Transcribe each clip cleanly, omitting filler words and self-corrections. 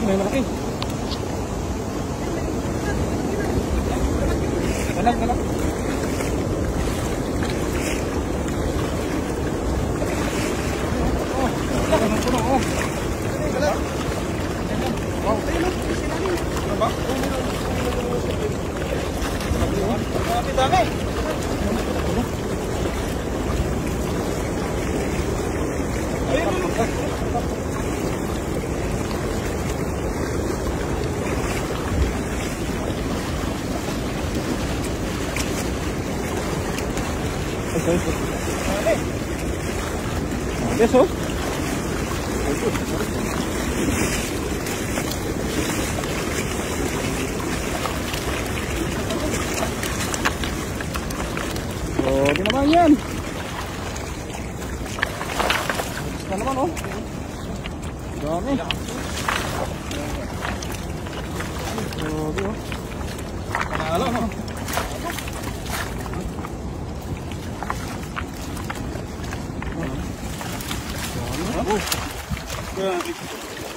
may malaki. Kalag. Beso. Oh, di naman yan. Gusto naman oh. Dami. Oh, di oh. Panalo no.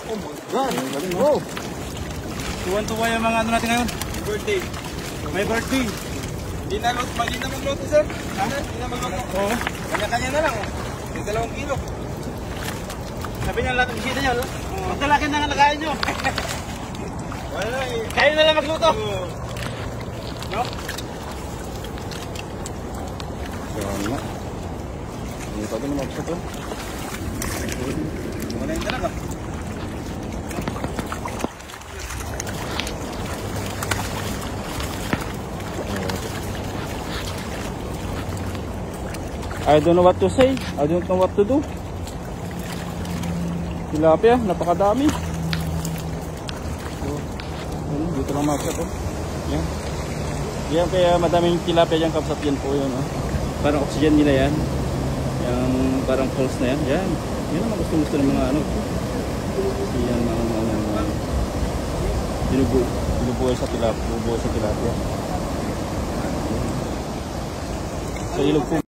Oh my God! Oh! Tuwan-tuwa yung mga ano natin ngayon. Birthday. May birthday. Hindi na magluto, sir. Hindi na magluto. Oo. Kanya-kanya na lang. Yung 2 kilo. Sabi niya lahat ng bisita niya. Mas lalaki na nga nakain nyo. Wala eh. Kayo na lang magluto. No? Yan nga. Hindi pa ito naman ito. Wala yung talaga. I don't know what to say. I don't know what to do. Tilapia, napakadami. So, dito lang makita to. Yan. Yan kaya madaming tilapia dyan kapsat yan po yun. Parang oxygen nila yan. Yung parang falls na yan. Yan. Yan naman gusto ng mga ano. Yan mga binubuhay sa tilapia. Sa ilog po.